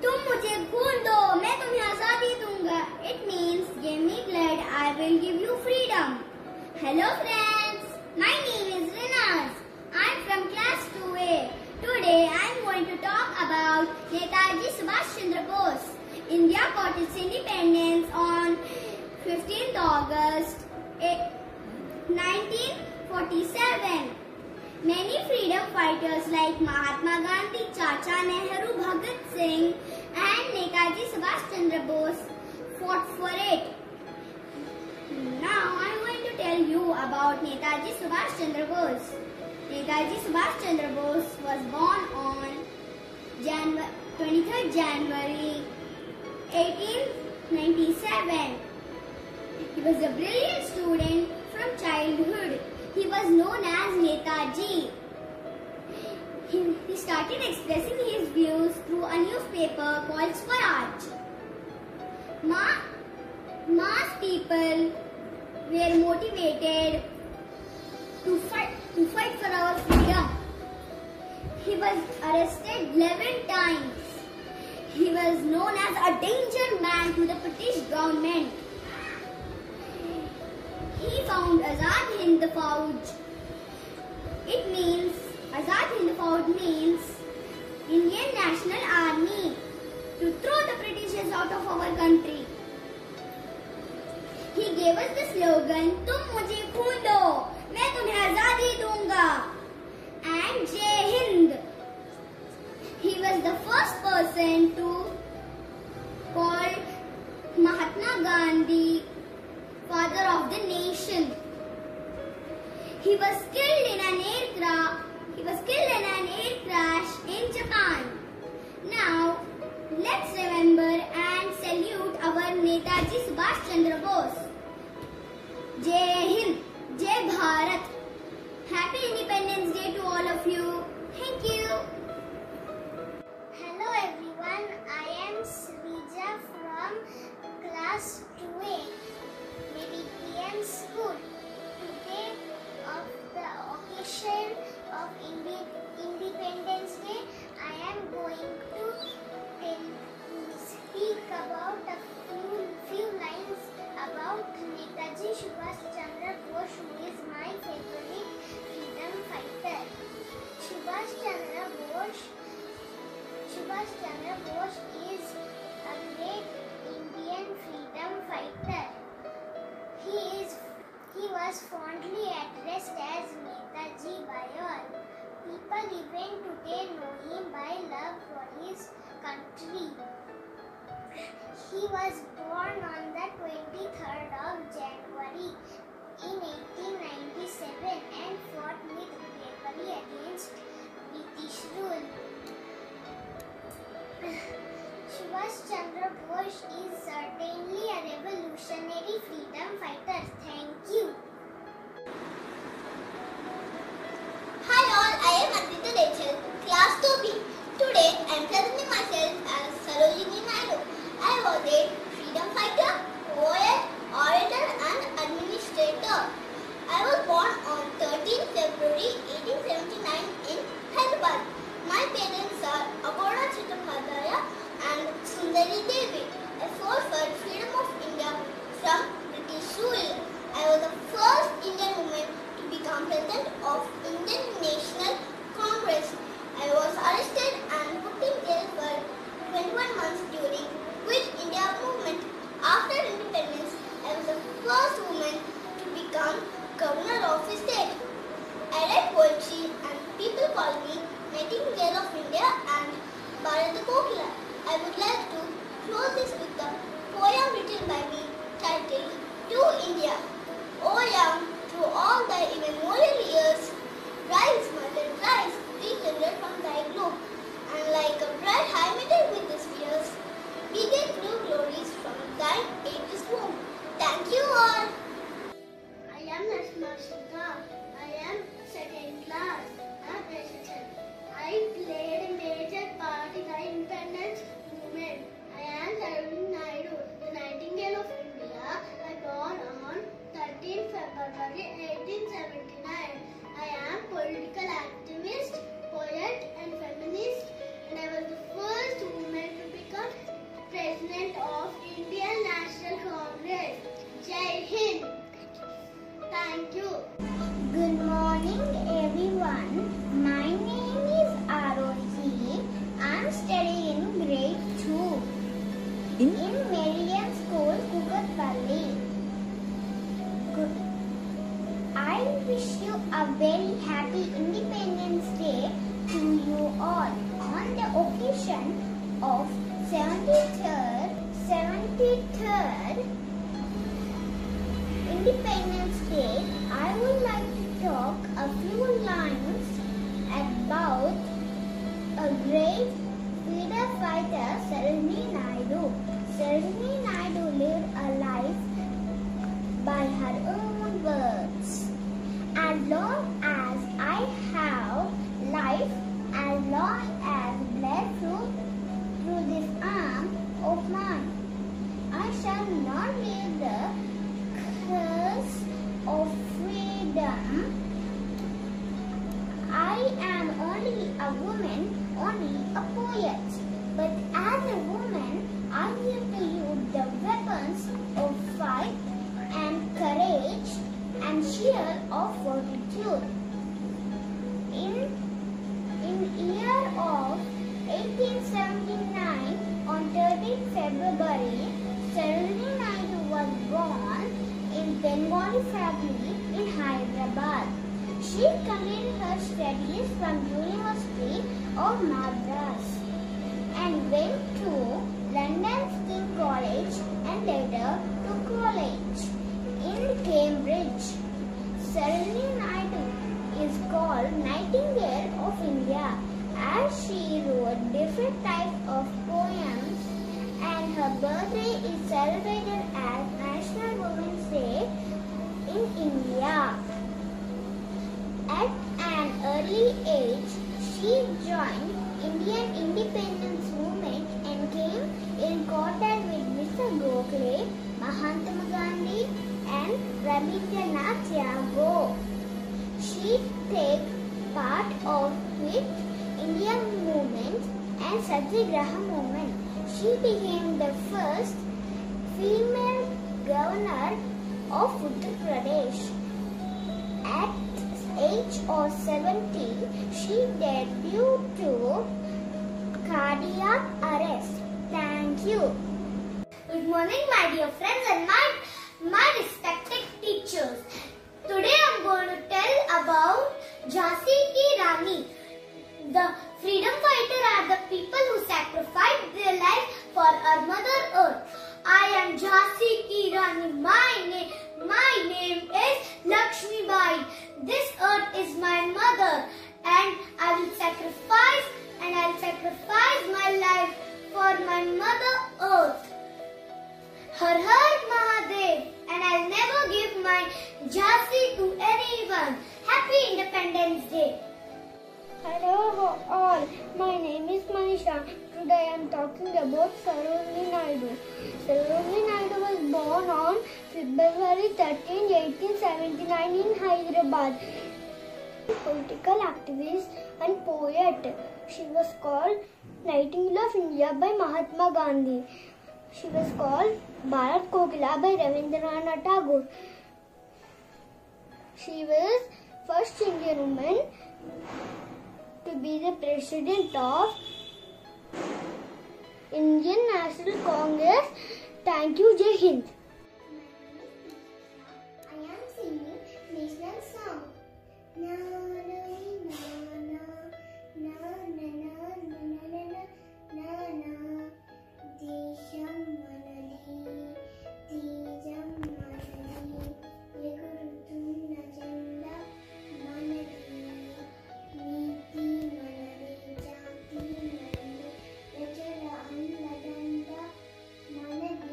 तुम मुझे खून दो, मैं तुम्हें आजादी दूंगा. It means give me blood, I will give you freedom. Hello friends, my name is Rinaz. I'm from class 2A. Today I'm going to talk about Netaji Subhash Chandra Bose. India got its independence on 15th August 1947. Many freedom fighters like Mahatma Gandhi, Chacha Nehru, Bhagat Singh and Netaji Subhash Chandra Bose fought for it. Now I am going to tell you about Netaji Subhash Chandra Bose. Netaji Subhash Chandra Bose was born on 23rd January 1897. He was a brilliant student from childhood. He was known as Netaji. He started expressing his views through a newspaper called Swaraj. Mass people were motivated to fight for our freedom. He was arrested 11 times. He was known as a danger man to the British government. He found Azad Hind Fauj. Azad Hind Fauj means Indian National Army, to throw the Britishers out of our country. He gave us the slogan, तुम मुझे खून दो, मैं तुम्हें आजादी दूंगा, and Jai Hind. He was the first person to call Mahatma Gandhi father of the nation. He was killed in an air crash in Japan. Now, let's remember and salute our Netaji Subhash Chandra Bose. Jai Hind, Jai Bharat. Happy Independence Day to all of you. Thank you. Hello everyone, I am Srija from class 2A. Mediterranean School. Today, of the occasion of Independence Day, I am going to speak about a few lines about Netaji Subhash Chandra Bose, who is my favorite freedom fighter. Subhash Chandra Bose is a great Indian freedom fighter. He was fondly addressed as Netaji by all. People even today know him by love for his country. He was born on the 23rd of January in 1897 and fought with bravery against British rule. Subhash Chandra Bose is certainly a revolutionary freedom fighter. Thank you. Hi all, I am Aditya Rachel, class 2B. Today I am presenting myself as Sarojini Naidu. I was a freedom fighter, poet, orator and administrator. I was born on 13 February 1879 in Hyderabad. My parents are Agoda Chattopadhyaya and Sundari Devi. I fought for freedom of India from British rule. I was the first Indian woman to become president of Indian National Congress. I was arrested and put in jail for 21 months during Quit India movement. After independence, I was the first woman to become governor of a state. I write poetry and people call me Nightingale of India and Bharat Kokila. I would like to close this with a poem written by me titled To India. O young, through all thy immemorial years, rise, mother, rise, rekindle from thy globe, and like a bright high metal with the spheres, beget new glories from thine ageless womb. Thank you all. I am Nasma Shikha. I am second class. I'm Rachel. I played a major part in the independence movement. I am Sarojini Naidu, the Nightingale of India. I born on 13 February 1879. I great freedom fighter Sarojini Naidu. Sarojini Naidu lived a life by her own words. As long as I have life, as long as blood flows through this arm of mine, I shall not leave the curse of freedom. I am only a woman, only a poet. But as a woman, I give to you the weapons of fight and courage and shield of fortitude. In year of 1879, on 13th February, Sarojini Naidu was born in Bengali family in Hyderabad. She completed her studies from University of Madras and went to London's King College and later to college in Cambridge. Sarojini Naidu is called Nightingale of India as she wrote different types of poems, and her birthday is celebrated as National Women's Day in India. At an early age, she joined Indian independence movement and came in contact with Mr. Gokhale, Mahatma Gandhi and Rabindranath Tagore. She took part of Quit India movement and Satyagraha movement. She became the first female governor of Uttar Pradesh. At age of 70, she debuted to cardiac arrest. Thank you. Good morning, my dear friends and my respected teachers. Today I am going to tell about Jhansi Ki Rani. The freedom fighters are the people who sacrificed their life for our Mother Earth. I am Jhansi Ki Rani. My name is Lakshmi Bai. This earth is my mother, and I will sacrifice my life for my Mother Earth. Har Har Mahadev, and I'll never give my Jhansi to anyone. Happy Independence Day. Hello all, my name is Manisha. Today I am talking about Sarojini Naidu. Sarojini Naidu was born on February 13, 1879 in Hyderabad. Political activist and poet. She was called Nightingale of India by Mahatma Gandhi. She was called Bharat Kokila by Rabindranath Tagore. She was first Indian woman to be the president of Indian National Congress. Thank you, Jai Hind. I am singing national song. Na na na na na na na na na Desham manali Tejam manali Yegurutuna janda manali Niti manali Jati manali Yajara annadanda manali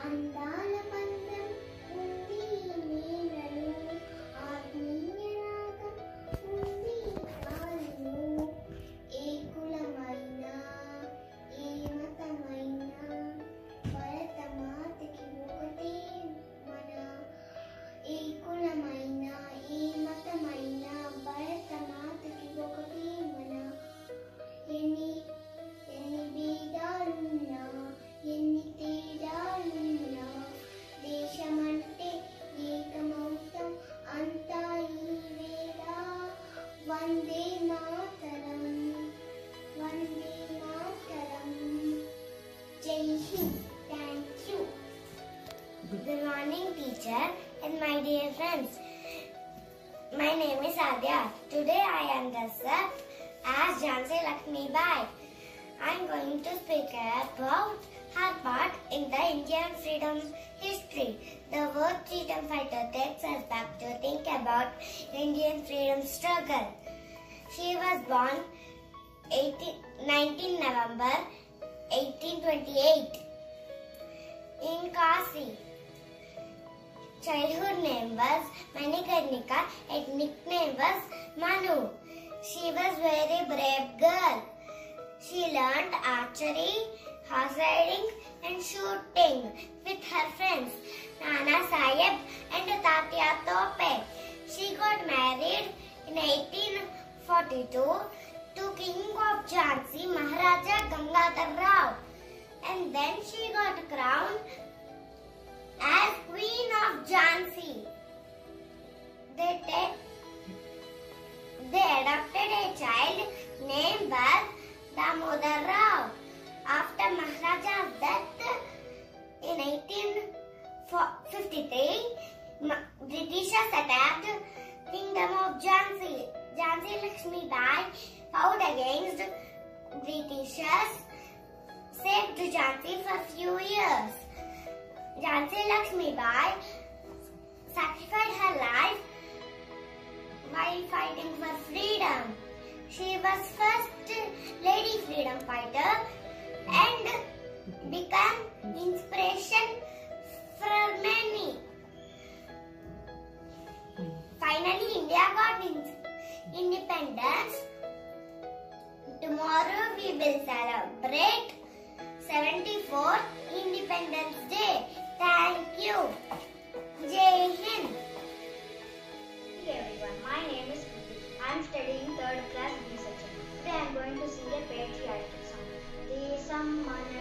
అందాల బంధం ఉంది నేనను ఆత్మీయ రాగం ఉంది నాలో ఏ కులమైన ఏ మతమైన భరత మాతకి ఒకటే మన ఏ కులమైన ఏ మతమైన భరత మాతకి ఒకటే మన ఎన్ని భేదాలున్నా ఎన్ని తేడాలున్నా దేశమంటే ఏకమౌతం అంతా ఈ వేళ వందే మాతరం జై Hind. Thank you. Good morning, teacher and my dear friends. My name is Adya. Today I am dressed up as Jhansi Lakshmi Bai. I am going to speak about her part in the Indian freedom history. The word freedom fighter takes us back to think about Indian freedom struggle. She was born 19 November 1828 in Kasi. Childhood name was Manikarnika and nickname was Manu. She was very brave girl. She learned archery, horse riding and shooting with her friends Nana Sahib and Tatya Tope. She got married in 1842 to King of Jhansi, Maharaja Gangadhar Rao, and then she got crowned as Queen of Jhansi. They adopted a child named Damodar Rao. After Maharaja's death in 1853, Britishers attacked Kingdom of Jhansi. Jhansi Lakshmi Bai fought against Britishers, saved Jhansi for few years. Jhansi Lakshmi Bai sacrificed her life while fighting for freedom. She was first lady freedom fighter and became inspiration for many. Finally, India got independence. Tomorrow we will celebrate 74th Independence Day. Thank you. Jai Hind. Hey everyone, my name is Kriti. I am studying 3rd class B section. Today I am going to sing a patriotic song. Desam mana